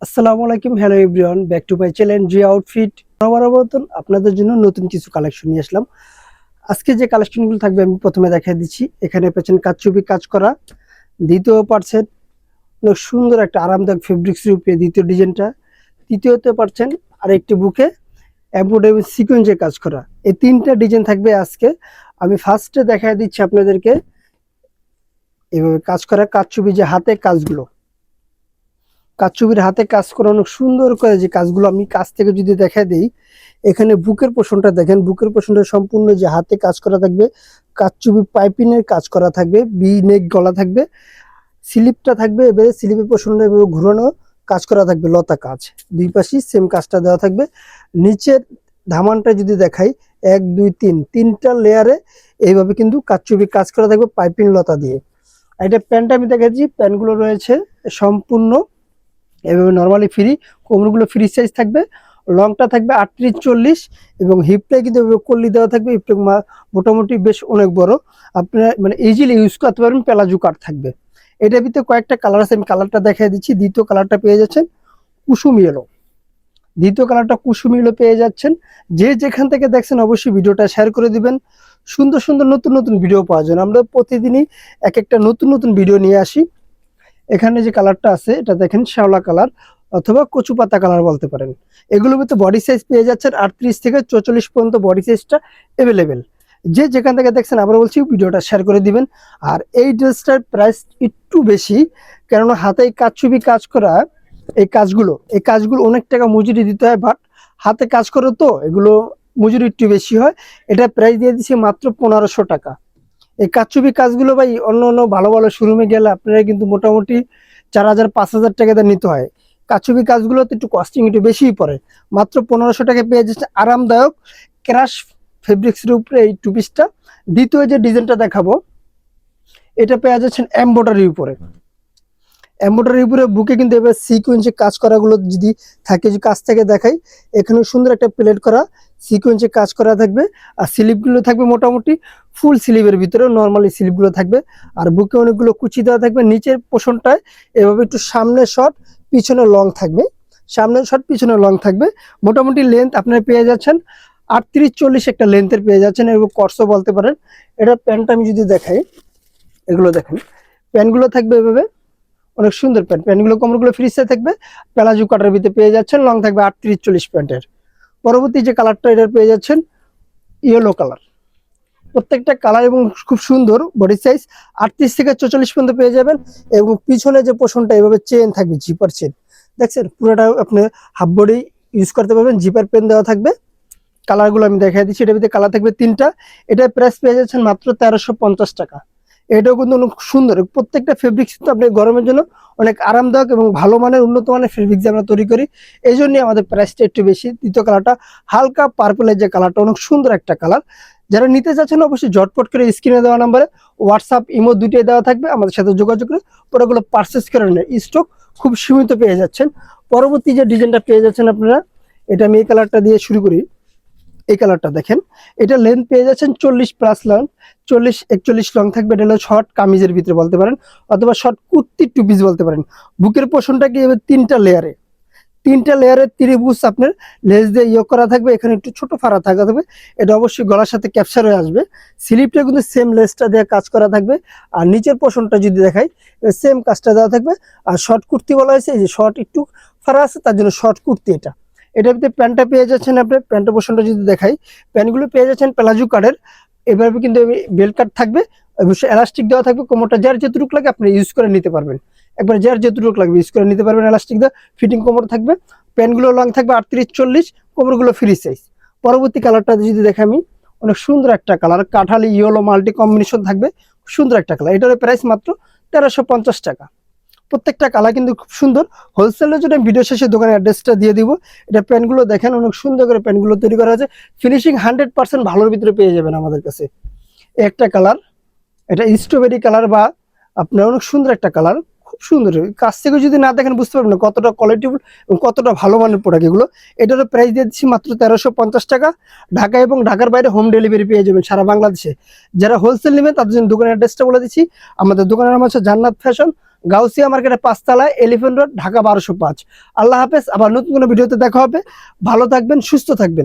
আসসালামু আলাইকুম, hello everyone, back to my channel G outfit. আমার মতন আপনাদের জন্য নতুন কিছু কালেকশন নিয়ে আসলাম। আজকে যে কালেকশনগুলো থাকবে আমি প্রথমে দেখাই দিচ্ছি। এখানে পেছন কাচচুপি কাজ করা, দ্বিতীয় পাচ্ছেন অনেক সুন্দর একটা আরামদায়ক ফেব্রিক্স রূপে দ্বিতীয় ডিজাইনটা, তৃতীয়তে পাচ্ছেন আরেকটি বুকে এমব্রয়ডারি সিকোয়েন্সে কাজ করা। এই তিনটা ডিজাইন থাকবে আজকে। আমি ফার্স্টে দেখাই দিচ্ছি আপনাদেরকে এভাবে কাজ করা কাচচুপি যে হাতে কাজগুলো, কাচচুপির হাতে কাজ করা অনেক সুন্দর করে যে কাজগুলো আমি কাছ থেকে যদি দেখা দিই, এখানে বুকের পোর্শনটা দেখেন, বুকের পোর্শনটা সম্পূর্ণ যে হাতে কাজ করা থাকবে, কাচচুপি পাইপিনের কাজ করা থাকবে, বি নেক গলা থাকবে, স্লিপটা থাকবে, এবারে স্লিপের পোর্শনটা এভাবে ঘুরানো কাজ করা থাকবে, লতা কাজ দুই পাশে সেম কাজটা দেওয়া থাকবে। নিচের ধামানটা যদি দেখাই, 1 2 3 তিনটা লেয়ারে এইভাবে কিন্তু কাচচুপি কাজ করা থাকবে পাইপিং লতা দিয়ে। আর এটা প্যান্টটা আমি দেখাচ্ছি, প্যান্টগুলো রয়েছে সম্পূর্ণ এভাবে নরমালি ফ্রি, কোমরগুলো ফ্রি সাইজ থাকবে, লংটা থাকবে 38-40 এবং হিপটাই কিন্তু এভাবে কল্লি দেওয়া থাকবে। হিপটা মোটামুটি বেশ অনেক বড়, আপনারা মানে ইজিলি ইউজ করতে পারবেন। প্লাজো কাট থাকবে। এটার ভিতরে কয়েকটা কালার আছে, আমি কালারটা দেখাই দিচ্ছি। দ্বিতীয় কালারটা পেয়ে যাচ্ছেন কুসুম ইয়েলো, দ্বিতীয় কালারটা কুসুম ইয়েলো পেয়ে যাচ্ছেন। যে যেখান থেকে দেখছেন অবশ্যই ভিডিওটা শেয়ার করে দিবেন। সুন্দর সুন্দর নতুন নতুন ভিডিও পাওয়া যায়, আমরা প্রতিদিনই এক একটা নতুন নতুন ভিডিও নিয়ে আসি। এখানে যে কালারটা আছে এটা দেখেন শ্যাওলা কালার অথবা কচু পাতা কালার বলতে পারেন। এগুলোর ভিতরে বডি সাইজ পেয়ে যাচ্ছেন 38 থেকে 44 পর্যন্ত বডি সাইজটা অ্যাভেলেবেল। যে যেখান থেকে দেখছেন আবার বলছি ভিডিওটা শেয়ার করে দিবেন। আর এই ড্রেসটার প্রাইস একটু বেশি, কেননা হাতে কাচচুপি কাজ করা এই কাজগুলো অনেক টাকা মজুরি দিতে হয়, বাট হাতে কাজ করে তো এগুলো মজুরি একটু বেশি হয়। এটা প্রাইস দিয়ে দিচ্ছি মাত্র 1500 টাকা। এই কারচুপি কাজগুলো ভাই অন্য অন্য ভালো ভালো শোরুমে গেলে আপনারা কিন্তু মোটামুটি 4000-5000 টাকা দিয়ে নিতে হয়। কারচুপি কাজগুলোতে একটু কস্টিং একটু বেশিই পড়ে। মাত্র 1500 টাকায় পেয়ে যাচ্ছে আরামদায়ক ক্রাশ ফেব্রিক্সের উপরে এই টু পিসটা। দ্বিতীয় যে ডিজাইনটা দেখাবো এটা পেয়ে যাচ্ছেন এমব্রয়ডারির উপরে। এমব্রয়ডারির উপরে বুকে কিন্তু এবার সিকোয়েন্সে কাজ করাগুলো যদি থাকে, যে কাজ থেকে দেখাই, এখানে সুন্দর একটা প্লেট করা সিকোয়েন্সে কাজ করা থাকবে। আর স্লিপগুলো থাকবে মোটামুটি ফুল স্লিভের ভিতরে, নর্মালি স্লিপগুলো থাকবে। আর বুকে অনেকগুলো কুচি দেওয়া থাকবে। নিচের পোর্শনটায় এভাবে একটু সামনে শর্ট পিছনে লং থাকবে, সামনে শর্ট পিছনে লং থাকবে। মোটামুটি লেন্থ আপনারা পেয়ে যাচ্ছেন 38-40 একটা লেন্থের পেয়ে যাচ্ছেন, এবং কর্সও বলতে পারেন। এটা প্যান্টটা আমি যদি দেখাই, এগুলো দেখেন প্যান্টগুলো থাকবে এভাবে অনেক সুন্দর প্যান্ট। প্যান্টগুলো কোমরগুলো ফ্রি সাইজ থাকবে, প্লাজো কাটার ভিতরে পেয়ে যাচ্ছেন, লং থাকবে 38-40 প্যান্টের। পরবর্তী যে কালারটা এটা পেয়ে যাচ্ছেন ইয়েলো কালার। প্রত্যেকটা কালার এবং খুব সুন্দর, বডি সাইজ 38 থেকে 44 পর্যন্ত পেয়ে যাবেন। এবং পিছনে যে পোর্শনটা এভাবে চেন থাকবে, জিপার চেন দেখছেন, পুরোটা আপনি হাফ বডি ইউজ করতে পারবেন। জিপার পেন দেওয়া থাকবে। কালারগুলো আমি দেখাই দিচ্ছি, এটার ভিতরে কালার থাকবে তিনটা। এটার প্রাইস পেয়ে যাচ্ছেন মাত্র 1350 টাকা। এটাও কিন্তু অনেক সুন্দর, প্রত্যেকটা ফেব্রিক্স কিন্তু আপনি গরমের জন্য অনেক আরামদায়ক এবং ভালো মানের উন্নত মানের ফেব্রিক্স আমরা তৈরি করি, এই জন্যই আমাদের প্রাইসটা একটু বেশি। দ্বিতীয় কালারটা হালকা পার্পলের যে কালারটা অনেক সুন্দর একটা কালার। যারা নিতে চাচ্ছেন অবশ্যই ঝটপট করে স্ক্রিনে দেওয়া নাম্বারে হোয়াটসঅ্যাপ ইমো দুটোই দেওয়া থাকবে, আমাদের সাথে যোগাযোগ করে প্রোডাক্টগুলো পারচেস করে নেন। স্টক খুব সীমিত পেয়ে যাচ্ছেন। পরবর্তী যে ডিজাইনটা পেয়ে যাচ্ছেন আপনারা, এটা আমি এই কালারটা দিয়ে শুরু করি। এই কালারটা দেখেন, এটা লেন্থ পেয়ে যাচ্ছেন 40+ লং, 40-41 লং থাকবে। এটা হলো শর্ট কামিজের ভিতরে বলতে পারেন, অথবা শর্ট কুর্তির টু পিস বলতে পারেন। বুকের পোর্শনটাকে এবার তিনটা লেয়ারে ত্রিভুজ আপনার লেস দিয়ে ইয়ে করা থাকবে। এখানে একটু ছোট ফাড়া থাকা থাকবে, এটা অবশ্যই গলার সাথে ক্যাপচার হয়ে আসবে। স্লিপটা কিন্তু সেম লেসটা দিয়ে কাজ করা থাকবে। আর নিচের পোর্শনটা যদি দেখাই, সেম কাজটা দেওয়া থাকবে। আর শর্ট কুর্তি বলা হয়েছে, এই যে শর্ট একটু ফাড়া আছে তার জন্য শর্ট কুর্তি। এটার ভিতরে প্যান্টটা পেয়ে যাচ্ছেন আপনার, প্যান্টের পোর্শনটা যদি দেখাই, প্যান্টগুলো পেয়ে যাচ্ছেন প্লাজো কাটের। এভাবে কিন্তু বেল্ট কাট থাকবে, অবশ্যই এলাস্টিক দেওয়া থাকবে। কোমরটা যার যেটুকু লাগে আপনি ইউজ করে নিতে পারবেন, একবার যার যেটুকু লাগবে ইউজ করে নিতে পারবেন। এলাস্টিক দেওয়া ফিটিং কোমর থাকবে। প্যান্টগুলো লং থাকবে 38-40, কোমরগুলো ফ্রি সাইজ। পরবর্তী কালারটা যদি দেখে আমি, অনেক সুন্দর একটা colour, Kathali yellow multi combination থাকবে, সুন্দর একটা কালার। এটার প্রাইস মাত্র 1350 টাকা। প্রত্যেকটা কালার কিন্তু খুব সুন্দর। হোলসেলের জন্য ভিডিও শেষে দোকানের অ্যাড্রেসটা দিয়ে দিব। এটা প্যান্টগুলো দেখেন, অনেক সুন্দর করে প্যান্টগুলো তৈরি করা আছে। ফিনিশিং 100% ভালোর ভিতরে পেয়ে যাবেন আমাদের কাছে। একটা কালার, এটা স্ট্রবেরি কালার, বা আপনার অনেক সুন্দর একটা কালার, খুব সুন্দর। কাছ থেকে যদি না দেখেন বুঝতে পারবেন না কতটা কোয়ালিটিফুল এবং কতটা ভালো মানের প্রোডাক্ট এগুলো। এটারও প্রাইস দিয়ে দিচ্ছি মাত্র 1350 টাকা। ঢাকা এবং ঢাকার বাইরে হোম ডেলিভারি পেয়ে যাবেন সারা বাংলাদেশে। যারা হোলসেল নেবেন তাদের জন্য দোকানের অ্যাড্রেসটা বলে দিচ্ছি। আমাদের দোকানের নাম হচ্ছে জান্নাত ফ্যাশন, গাউসিয়া মার্কেটের 5 তলায়, এলিফ্যান্ট রোড, ঢাকা 1205। আল্লাহ হাফেজ। আবার নতুন কোনো ভিডিওতে দেখা হবে। ভালো থাকবেন, সুস্থ থাকবেন।